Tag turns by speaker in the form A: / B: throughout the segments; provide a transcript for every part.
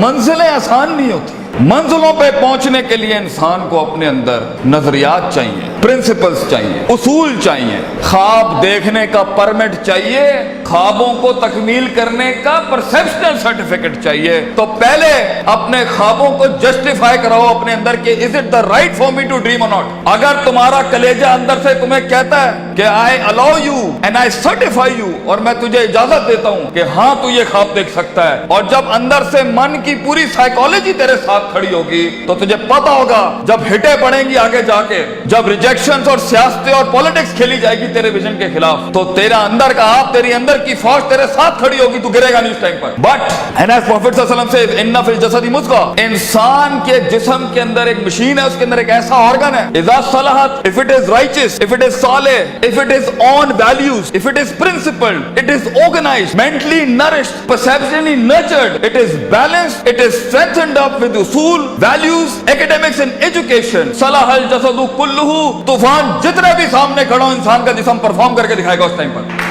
A: मंजिलें आसान नहीं होती। मंजिलों पे पहुंचने के लिए इंसान को अपने अंदर नजरियात चाहिए, प्रिंसिपल्स चाहिए, उसूल चाहिए, ख्वाब देखने का परमिट चाहिए, ख्वाबों को तकमील करने का परसेप्शनल सर्टिफिकेट चाहिए। तो पहले अपने ख्वाबों को जस्टिफाई कराओ अपने अंदर कि is it the right for me to dream or not. अगर तुम्हारा कलेजा अंदर से तुम्हें कहता है कि I allow you and I certify you, और मैं तुझे इजाजत देता हूं कि हाँ तू ये ख्वाब देख सकता है, और जब अंदर से मन की पूरी साइकोलॉजी तेरे साथ खड़ी होगी तो तुझे पता होगा जब हिटे पड़ेंगी आगे जाके, जब रिजेक्शंस और सियासतें और पॉलिटिक्स खेली जाएगी तेरे विजन के खिलाफ, तो तेरा अंदर का आप, तेरी अंदर की फौज तेरे साथ खड़ी होगी, तू गिरेगा नहीं उस टाइम पर। बट एंड एज प्रॉफेट सल्लल्लाहु अलैहि वसल्लम से इन्ना फिल जसदी मुज़ग़ह, इंसान के जिस्म के अंदर एक मशीन है, उसके अंदर एक ऐसा ऑर्गन है, इज़ा सलहत, if it is righteous, if it is सालिह, if it is on values, if it is principled, it is organised, mentally nourished, perceptually nurtured, it is balanced, it is strengthened up with उसूल, values, academics and education, सलाहल जसदु कुल्लुहु, तूफान जितने भी सामने खड़ा हो इंसान का जिस्म परफॉर्म करके दिखाएगा उस टाइम पर।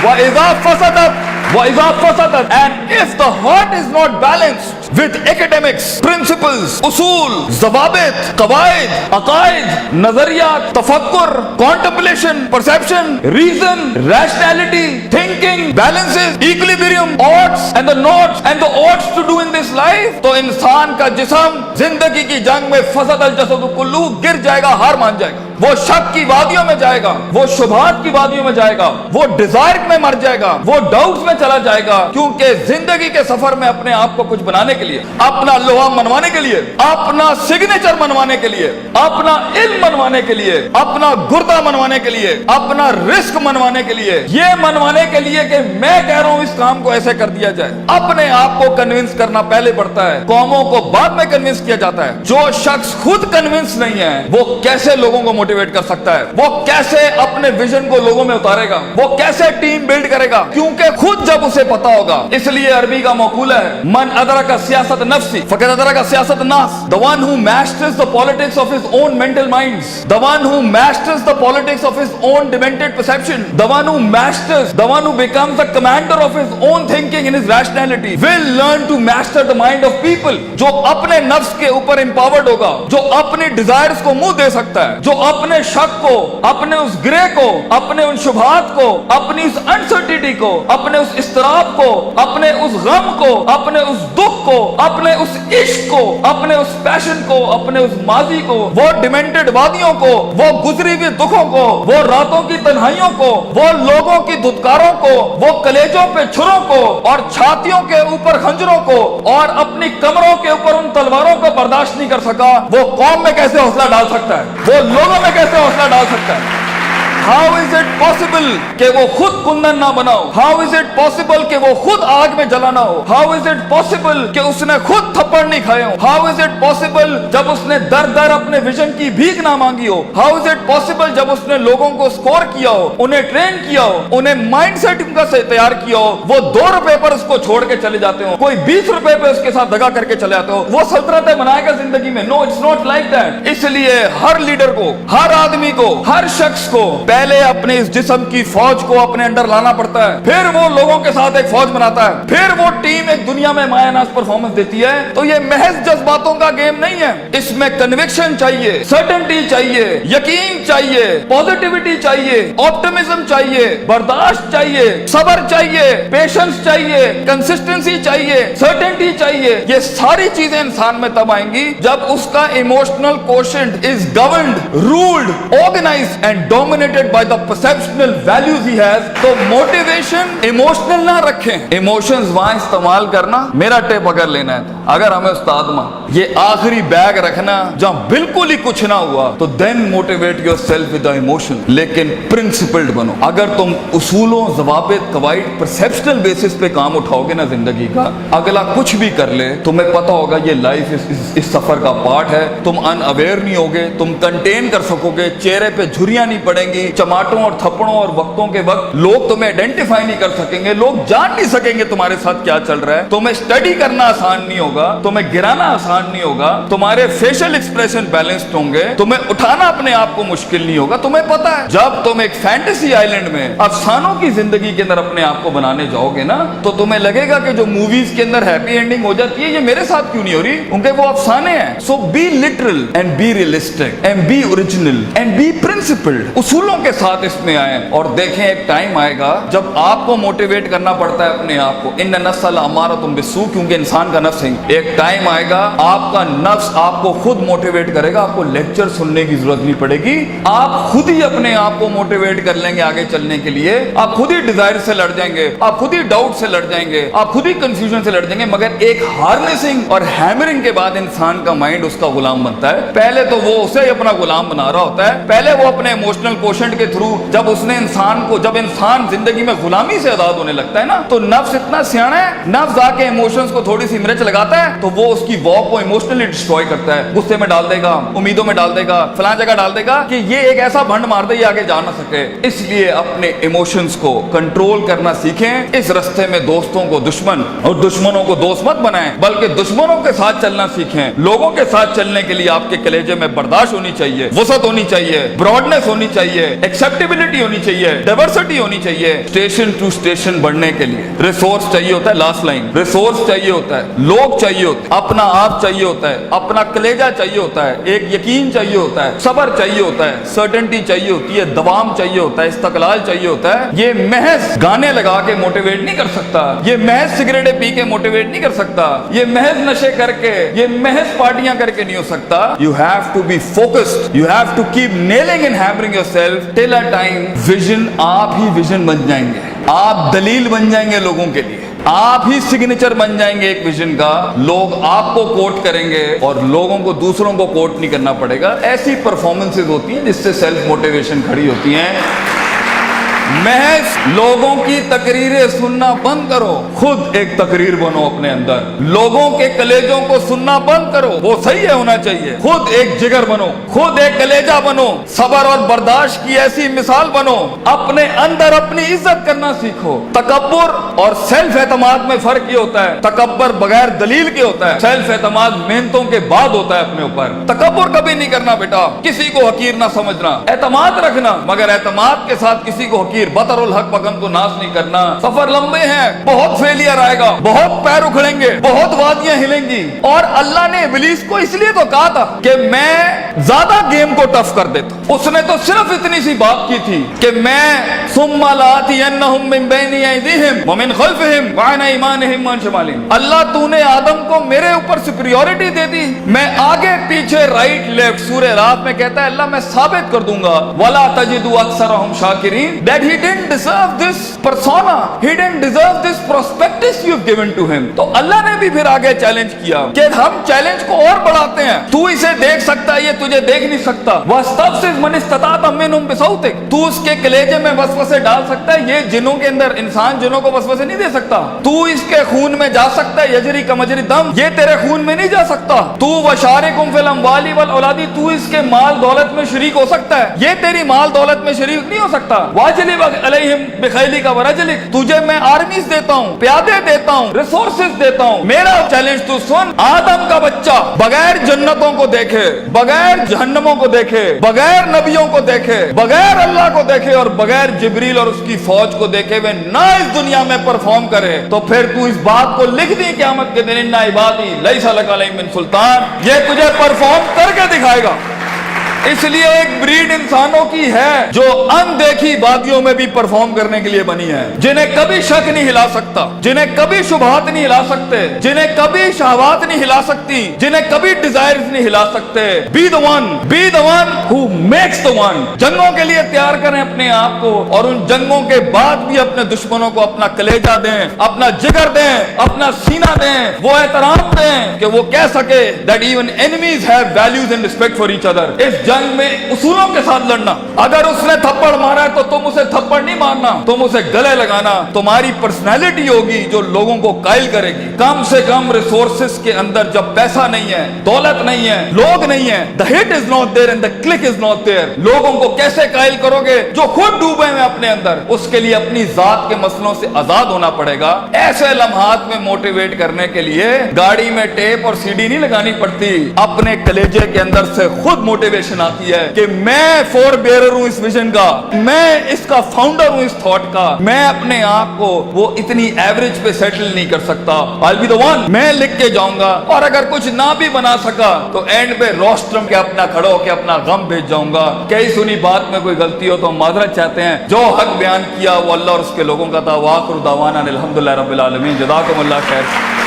A: वइज़ा फसदत, and if the heart is not balanced with academics, principles, usul, ज़वाबित, क़वाइद, अक़ाइद, नज़रियात, तफ़क्कुर, contemplation, perception, reason, rationality, thinking, balances, equilibrium, odds and the nots and the odds to do in this life, तो इंसान का जिस्म जिंदगी की जंग में फसदल जसदु कुल्लू गिर जाएगा, हार मान जाएगा, वो शक की वादियों में जाएगा, वो शुबहात की वादियों में जाएगा, वो डिजायर में मर जाएगा, वो डाउट्स में चला जाएगा, क्योंकि जिंदगी के सफर में अपने आप को कुछ बनाने के लिए, अपना लोहा मनवाने के लिए, अपना सिग्नेचर मनवाने के लिए, अपना इल्म मनवाने के लिए, अपना गुर्दा मनवाने के लिए, अपना रिस्क मनवाने के लिए, ये मनवाने के लिए कि मैं कह रहा हूं इस काम को ऐसे कर दिया जाए, अपने आप को कन्विंस करना पहले पड़ता है, कौमों को बाद में कन्विंस किया जाता है। जो शख्स खुद कन्विंस नहीं है वो कैसे लोगों को मोटिवेट कर सकता है, वो कैसे अपने विजन को लोगों में उतारेगा, वो कैसे टीम बिल्ड करेगा, क्योंकि खुद जब उसे पता होगा। इसलिए अरबी का मकूला है, मन अदरका सियासत नफ्सी फक़द अदरका सियासत नास, the one who masters the politics of his own mental minds, the one who masters the politics of his own demented perception, the one who masters, the one who becomes the commander of his own thinking in his rationality will learn to master the mind of people. जो अपने नफ्स के ऊपर empowered होगा, जो अपनी desires को मुंह दे सकता है, जो अपने शक को, अपने उस ग्रे को, अपने उन शुबहात को, अपनी उस अनसर्टिनिटी को, अपने उस इस्तराब को, अपने उस गम को, अपने उस दुख को, अपने उस इश्क को, अपने उस पैशन को, अपने उस माजी को, वो डिमेंटेड वादियों को, वो गुजरी हुई दुखों को, वो रातों की तन्हाइयों को, वो लोगों की धुतकारों को, वो कलेजों पे छुरों को और छातियों के ऊपर खंजरों को और अपनी कमरों के ऊपर उन तलवारों को बर्दाश्त नहीं कर सका, वो कौम में कैसे हौसला डाल सकता है, वो लोगों में कैसे हौसला डाल सकता है। How is it possible कि वो खुद कुंदन ना बनाओ? How is it possible कि वो खुद आग में जला ना हो? How is it possible कि उसने खुद थप्पड़ नहीं खाए हो? How is it possible जब उसने दर दर अपने विजन की भीख ना मांगी हो? How is it possible जब उसने लोगों को स्कोर किया हो, उन्हें ट्रेन किया हो, उन्हें माइंडसेट उनका से तैयार किया हो, वो 2 रुपए पर उसको छोड़ के चले जाते हो, कोई 20 रुपए पे उसके साथ दगा करके चले जाते हो, वो सल्तनतें बनाएगा जिंदगी में? No, it's not like that. इसलिए हर लीडर को, हर आदमी को, हर शख्स को पहले अपने इस जिस्म की फौज को अपने अंदर लाना पड़ता है, फिर वो लोगों के साथ एक फौज बनाता है, फिर वो टीम एक दुनिया में मायानाज परफॉर्मेंस देती है। तो ये महज जज्बातों का गेम नहीं है, इसमें कन्विक्शन चाहिए, सर्टेनिटी चाहिए, यकीन चाहिए, पॉजिटिविटी चाहिए, ऑप्टिमिज्म चाहिए, बर्दाश्त चाहिए, सब्र चाहिए, पेशेंस चाहिए, कंसिस्टेंसी चाहिए, सर्टेनिटी चाहिए। ये सारी चीजें इंसान में तब आएंगी जब उसका emotional quotient is governed, ruled, organised and dominated by the perceptual values he has। तो मोटिवेशन इमोशनल ना रखें, इमोशंस वहां इस्तेमाल करना मेरा टेप अगर लेना है तो, अगर हमें उस्ताद मां ये आखिरी बैग रखना जहां बिल्कुल ही कुछ ना हुआ तो then motivate yourself with the emotion, लेकिन प्रिंसिपल्ड बनो। अगर तुम उसूलों, ज़वाबित, क़वाइद, परसेप्शनल बेसिस पे काम उठाओगे ना जिंदगी का, अगला कुछ भी कर ले तुम्हें पता होगा ये लाइफ इस सफर का पार्ट है, तुम अनअवेयर नहीं होगे, तुम कंटेन कर सकोगे, चेहरे पे झुर्रियां नहीं पड़ेंगी, चमाटों और थप्पड़ों और वक्तों के वक्त लोग तुम्हें आइडेंटिफाई नहीं कर सकेंगे, लोग जान नहीं सकेंगे तुम्हारे साथ क्या चल रहा है, तुम्हें स्टडी करना आसान नहीं होगा, तुम्हें गिराना आसान नहीं होगा, तुम्हारे फेशियल एक्सप्रेशन बैलेंस्ड होंगे, तुम्हें उठाना अपने आप को मुश्किल नहीं होगा। तुम्हें पता है जब तुम एक फैंटेसी आइलैंड में अफसानों की जिंदगी के अंदर अपने आप को बनाने जाओगे ना, तो तुम्हें लगेगा कि जो मूवीज के अंदर हैप्पी एंडिंग हो जाती है ये मेरे साथ क्यों नहीं हो रही, उनके वो अफसाने हैं। So be literal and be realistic and be original and be principled, उसूलों के साथ इसमें आए और देखें एक टाइम आएगा जब आपको मोटिवेट करना पड़ता है अपने आप को। इन नस्ल हमारा तुम बिस्सू, क्योंकि इंसान का नफ्स है। एक टाइम आएगा आपका नफ्स आपको खुद मोटिवेट करेगा, आपको लेक्चर सुनने की जरूरत नहीं पड़ेगी, आप खुद ही अपने आप को मोटिवेट कर लेंगे आगे चलने के लिए। आप खुद ही डिजायर से लड़ जाएंगे, आप खुद ही डाउट से लड़ जाएंगे, आप खुद ही कंफ्यूजन से लड़ जाएंगे। मगर एक हार्नेसिंग और हैमरिंग के बाद इंसान का माइंड उसका गुलाम बनता है। पहले तो वो उसे ही अपना गुलाम बना रहा होता है, पहले वो अपने इमोशनल कोशेंट के थ्रू जब उसने इंसान को, जब इंसान जिंदगी में गुलामी से आजाद होने लगता है ना, तो नफ्स इतना सियाना है, नफ्स आके इमोशंस को थोड़ी सी मिर्च लगाता है तो वो उसकी वॉक को इमोशनली डिस्ट्रॉय करता है, गुस्से में डाल देगा, उम्मीदों में डाल देगा, फलां जगह डाल देगा कि ये एक ऐसा भंड मार दे ये आगे जा ना सके। इसलिए अपने इमोशंस को कंट्रोल करना सीखें। इस रास्ते में दोस्तों को दुश्मन और दुश्मनों को दोस्त मत बनाएं, बल्कि दुश्मनों के साथ चलना सीखें। लोगों के साथ चलने के लिए आपके कलेजे में बर्दाश्त होनी चाहिए, वसत होनी चाहिए, ब्रॉडनेस होनी चाहिए, एक्सेप्टेबिलिटी होनी चाहिए, डाइवर्सिटी होनी चाहिए। स्टेशन टू स्टेशन बढ़ने के लिए रिसोर्स चाहिए होता है, लास्ट लाइन, रिसोर्स चाहिए होता है, लोग चाहिए होते हैं, अपना आप चाहिए होता है, अपना कलेजा चाहिए होता है, एक यकीन चाहिए होता है, सब्र चाहिए होता है, सर्टेनिटी चाहिए होती है, दवाम चाहिए होता है, इस्तकलाल चाहिए होता है। ये महज गाने लगा के मोटिवेट नहीं कर सकता, ये महज सिगरेटें पी के मोटिवेट नहीं कर सकता, ये महज नशे करके, ये महज पार्टियां करके नहीं हो सकता। You have to be focused, you have to keep nailing and hammering yourself till a time vision, आप ही विजन बन जाएंगे, आप दलील बन जाएंगे लोगों के लिए, आप ही सिग्नेचर बन जाएंगे एक विजन का। लोग आपको कोट करेंगे और लोगों को, दूसरों को कोट नहीं करना पड़ेगा। ऐसी परफॉर्मेंसेज होती हैं जिससे सेल्फ मोटिवेशन खड़ी होती हैं। महज लोगों की तकरीरें सुनना बंद करो, खुद एक तकरीर बनो अपने अंदर। लोगों के कलेजों को सुनना बंद करो, वो सही है होना चाहिए। खुद एक जिगर बनो, खुद एक कलेजा बनो, सब्र और बर्दाश्त की ऐसी मिसाल बनो। अपने अंदर अपनी इज्जत करना सीखो। तकब्बुर और सेल्फ एतमाद में फर्क ये होता है, तकब्बुर बगैर दलील के होता है, सेल्फ एतमाद मेहनतों के बाद होता है अपने ऊपर। तकब्बुर कभी नहीं करना बेटा, किसी को हकीर ना समझना, एतमाद रखना, मगर एतमाद के साथ किसी को हकीर, बतरुल हक पगम को नाश नहीं करना। सफर लंबे हैं, बहुत फेलियर आएगा, बहुत पैर उखड़ेंगे, बहुत वादियां हिलेंगी। और अल्लाह ने इब्लीस को इसलिए तो कहा था कि मैं ज्यादा गेम को टफ कर देता हूं। उसने तो सिर्फ इतनी सी बात की थी कि मैं सुम्मा लाअतियन्नहुम मिन बैनि अयदीहिम व मिन खल्फिहिम व अन अयमानिहिम व अन शमालिहिम। अल्लाह तूने आदम को मेरे ऊपर सुपीरियॉरिटी दे दी, मैं आगे पीछे राइट लेफ्ट, सूरह रात में कहता है अल्लाह मैं साबित कर दूंगा, वला तजिदु अक्सरहुम शाकिरीन, that he didn't deserve this persona, he didn't deserve this prospectus you've given to him। तो अल्लाह ने भी फिर आगे चैलेंज किया कि हम चैलेंज को और बढ़ाते हैं, तू इसे देख सकता है, ये तुझे देख नहीं सकता। वस्तफ़िज़ मन इस्तताअत मिनहुम बिसौतिक, तू उसके कलेजे में वसवसे डाल सकता है, ये जिनों के अंदर, इंसान जिनों को वसवसे नहीं दे सकता। तू इसके खून में जा सकता है, यजरी कमजरी दम, ये तेरे खून में नहीं जा सकता। तू वशारिकुम फिल अम्वाली वल औलादी, तू इसके माल दौलत में शरीक हो सकता है, ये तेरी माल दौलत में शरीक नहीं हो सकता। वाजिलिब अलैहिम बिखैलिका व रजलिक, तुझे मैं आर्मीज देता हूँ, प्यादे देता हूँ, रिसोर्सेज देता हूँ। मेरा चैलेंज तू सुन, आदम का बच्चा बगैर जन्नतों को देखे, बगैर जहन्नमों को देखे, बगैर नबियों को देखे, बगैर अल्लाह को देखे और बगैर जिब्रील और उसकी फौज को देखे वे ना इस दुनिया में परफॉर्म करे, तो फिर तू इस बात को लिख दी क़यामत के दिन, इन्ना इबादी लैसा लका अलैहिम मिन सुल्तान, ये तुझे परफॉर्म करके दिखाएगा। इसलिए एक ब्रीड इंसानों की है जो अनदेखी वादियों में भी परफॉर्म करने के लिए बनी है, जिन्हें कभी शक नहीं हिला सकता, जिन्हें कभी शुबहात नहीं हिला सकते, जिन्हें कभी शहवात नहीं हिला सकती, जिन्हें कभी डिजायर्स नहीं हिला सकते। Be the one who makes the one. जंगों के लिए तैयार करें अपने आप को, और उन जंगों के बाद भी अपने दुश्मनों को अपना कलेजा दें, अपना जिगर दें, अपना सीना दें, वो एहतराम दें कि वो कह सके that even enemies have values and respect for each other. इस जंग में उसूलों के साथ लड़ना। अगर उसने थप्पड़ मारा है तो तुम उसे थप्पड़ नहीं मारना, तुम उसे गले लगाना। तुम्हारी पर्सनैलिटी होगी जो लोगों को कायल करेगी। कम से कम रिसोर्सेस के अंदर जब पैसा नहीं है, दौलत नहीं है, लोग नहीं है, the hit is not there and the click is not there, लोगों को कैसे कायल करोगे जो खुद डूबे हैं अपने अंदर? उसके लिए अपनी जात के मसलों से आजाद होना पड़ेगा। ऐसे लम्हात में मोटिवेट करने के लिए गाड़ी में टेप और सीडी नहीं लगानी पड़ती, अपने कलेजे के अंदर से खुद मोटिवेशन आती है कि मैं फोर बेरर हूं इस विजन का, मैं इसका फाउंडर हूं इस थॉट का। मैं अपने आप को वो इतनी एवरेज पे सेटल नहीं कर सकता, I will be the one, मैं लिख के जाऊंगा। और अगर कुछ ना भी बना सका तो एंड पे रोस्ट्रम के अपना खड़ो के अपना गम भेज जाऊंगा। कई सुनी बात में कोई गलती हो तो हम माजरत चाहते हैं। जो हक बयान किया वो अल्लाह और उसके लोगों का था। वाखिर दावाना अनिल हम्दुलिल्लाहि रब्बिल आलमीन। जज़ाकुमुल्लाह खैर।